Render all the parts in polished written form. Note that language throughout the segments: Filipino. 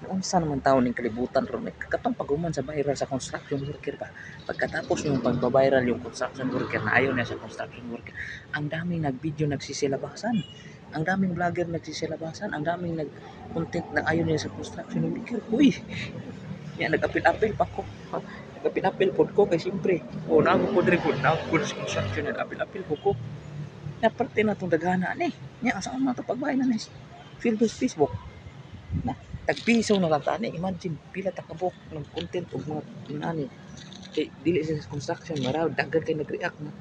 Unsa naman taon ning kalibutan ron may katong paghuman sa viral sa construction worker ba. Pagkatapos yung pagba-viral yung construction worker na ayaw niya sa construction worker, ang daming nag-video nagsisilabasan. Ang daming vlogger nagsisilabasan, ang daming nag-content na ayaw niya sa construction worker. Uy, ya nag-apil-apil pa ko. Nag-apil-apil pod ko kay siyempre. O nago ko diri pod, nago ko sa construction nag-apil-apil po ko. Na parte na tong daghana ni. Nya asa man to pagbahay na ni Facebook na tagpiso na lang tani. Imagine pila ta kabuk ng content og mga inani kay dili sa construction maraw daghan kay nag-react na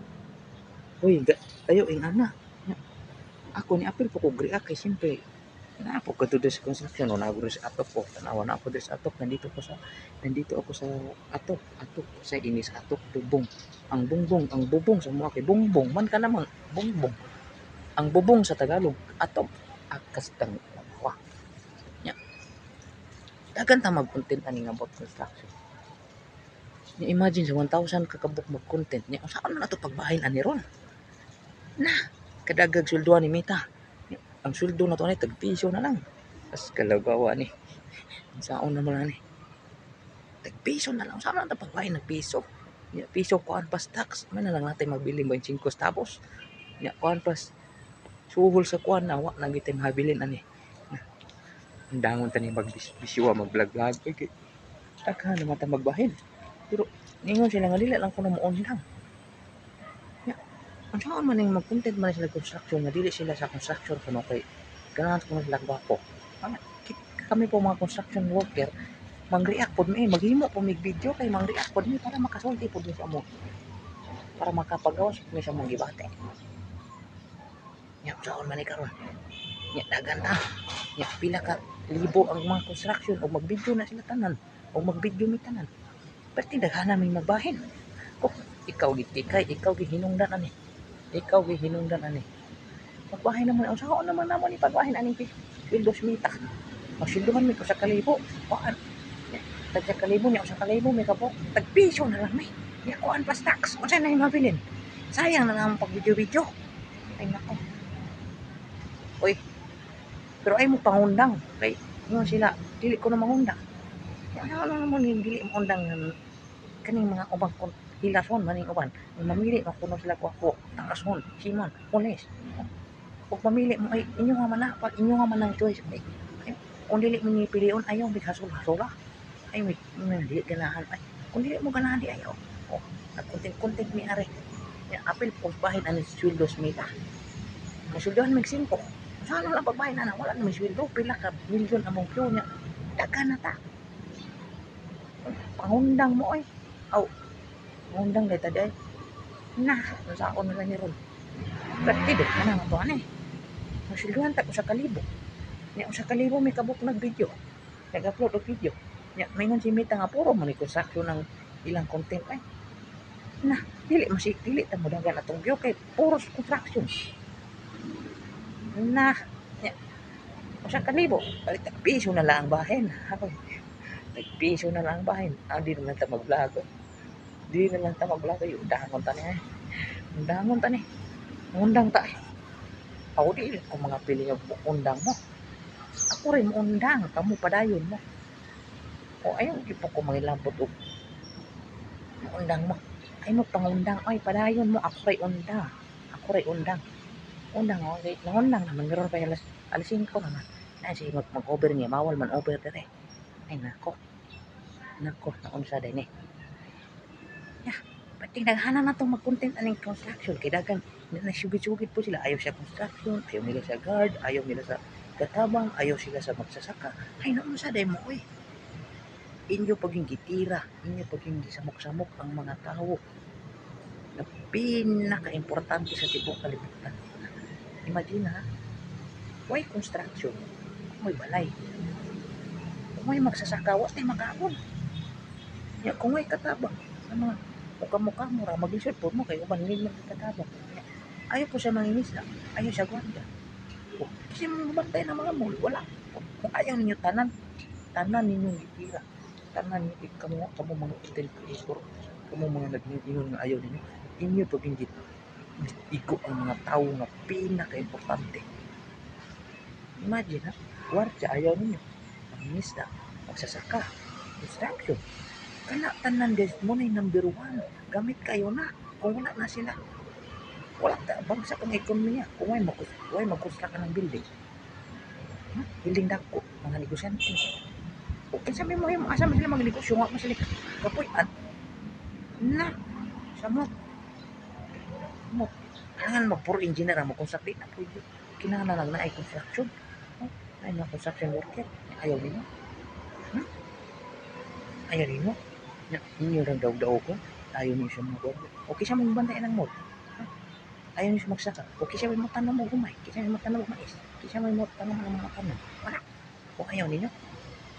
uy ayo ing ana ako ni apil po ko react kay siyempre na po kadto sa construction o naguro sa atok po tanawa na ako sa atok nandito ako sa atok sa inis atok bubong ang bubong sa mga kay bongbong man ka naman bongbong ang bubong sa Tagalog atok akas tang wa nya daghan ta mag-content ani nga about construction. Imagine sa 1,000 kakabuk mag-content niya. Saan na ito pagbahin ani ron? Na, kadagag sweldoan ni Mita. Ang sweldo na to ni tagpiso na lang. As kalagawa ni. Saan na mo lang ni. Tagpiso na lang. Saan na ito pagbahin nagpiso? Ya, piso kuan pas tax. May na lang natin magbili 25 tapos. Ya, kuan pas suhol sa kuan na wa nang kita mahabilin ani. Ang dangon tani magbisyo mag-vlog-vlog. Okay. Taka naman ta magbahin. Pero ningon sila nga dili lang kuno mo lang. Ang saan man yung mag-content man sila construction nga dili sila sa construction kuno kay ganahan kuno sila gwapo. Kami po mga construction worker mag-react pod mi maghimo po mig video kay mag-react pod mi para makasulti pod mi sa amo. Para makapagawas mi sa mga gibate. Nya saan man karon. Nya dagan ta. Nya pila ka libo ang mga construction o mag-video na sila tanan o mag-video mi tanan. Pati daghan namin magbahin. Oh, ikaw gitikay, ikaw gihinungdan ani. Ikaw gihinungdan ani. Pagbahay naman, ang saan naman naman ipagbahin aning Windows Mita. Magsilduhan mi ko sa kalibo. Kuan. Tag sa kalibo niya, sa kalibo may kabok. Tagpiso na lang may. Niya kuan pas tax. Kung saan na yung mabilin. Sayang na naman pag video-video. Ay nako. Uy. Pero ay mo pangundang. Kay, yun sila. Dili ko na mangundang. Ano naman yung dili mangundang kaning mga ubang hilason maning uban. Mamili na kuno sila kwapo. Tangason, Simon, Pulis. Kung mamili mo ay inyo nga man na, inyo nga man ang choice. Ay, kung dili mo nipilion, ayaw may hasol-hasol ay may dili ganahan. Ay, kung dili mo ganahan di ayaw. Oh, nagkontent mi are. Ya, apil po bahin ani sweldo Mita. Masuldohan mig 5. Saan lang pagbahin na wala na may sweldo pila ka milyon among view niya. Dagan na ta. Pangundang mo ay. Aw, pangundang dai ta day. Na, sa ako na lang ni ron. Partido ka na nga to ani. Masulduhan ta ko sa kalibo. Nya sa kalibo may kabuk nag-video. Nag-upload og video. Nya may ngon si Mita nga puro man construction ng ilang content ay. Na, dili ta mo dagan atong view kay puro construction. Na, nya sa kalibo, balik ta piso na lang ang bahin. Hakoy. Nagpiso na lang ang bahin. Di naman ta mag-vlog. Di na lang ta mag-vlog. Undangon ta ni. Undangon ta ni. Undang ta. Ako di ko mga pili nga undang mo. Ako rin undang. Kamu padayon mo. O ayaw ipo ko mangilambot og undang mo. Ay mo pangundang. Ay padayon mo. Ako rin undang. Ako rin undang. Undang o. Nangundang naman. Meron pa alas 5 naman. Na sige mag-over niya. Mawal man over dire. Ay nako. Nako. Naunsa din eh. Ya. Pati naghanan na itong mag-content aning construction. Kaya dagan. Nasugit-sugit po sila. Ayaw siya construction. Ayaw nila sa guard. Ayaw nila sa katabang. Ayaw sila sa magsasaka. Ay naunsa din mo eh. Inyo paging gitira. Inyo paging gisamok-samok ang mga tao. Na pinaka-importante sa tibok kalibutan. Imagine ha. Why construction? May balay. Kung may magsasaka, wala tayo makaon. Ya, kung may katabang, ano, mukha-mukha mo ra, mag-isip po mo, kayo manilin mo katabang. Ya, ayaw po siya mangingisda, ayaw siya gwanda. Kasi mabantay na mga mall, wala. Kung ayaw ninyo tanan ninyong gitira. Tanan ninyo, kamo mga content creator, kamo mga nag-inon nga ayaw ninyo, inyo paging igo ang mga tao nga pinaka-importante. Imagine ha, warcha ayaw ninyo, mangingisda. pagsasaka, construction. Kana tanan guys, mo na number one. Gamit kayo na. Kung wala na sila, wala ta bagsak ang ekonomiya. Kung way mag-construct ka ng building. Building dako, mga negosyante. O kinsa may mo asa man sila mga negosyo, nga man sila kapuy-an. Na, samot. Mo, kailangan mo puro engineer ang mag-construct di na pwede. Kinahanglan lang na ay construction. Ay mga construction worker. Ayaw nino. Ayaw nino. Ninyo lang daw ko. Ayaw niyo siya mga worker. Okay siya mong bantayan ng mall. Ayaw niyo siya magsaka. Okay siya may matanong mo gumay. Okay siya may matanong mo mais. Okay siya may matanong mo mga kanon. Wala. Kung ayaw ninyo.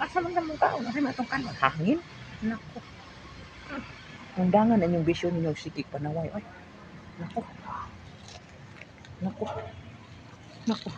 Asa man lang mong kaon. Asa man itong kanon. Hangin. Naku. Undangan ang yung vision ninyo sikik panaway. Ay. Naku. Naku. Naku.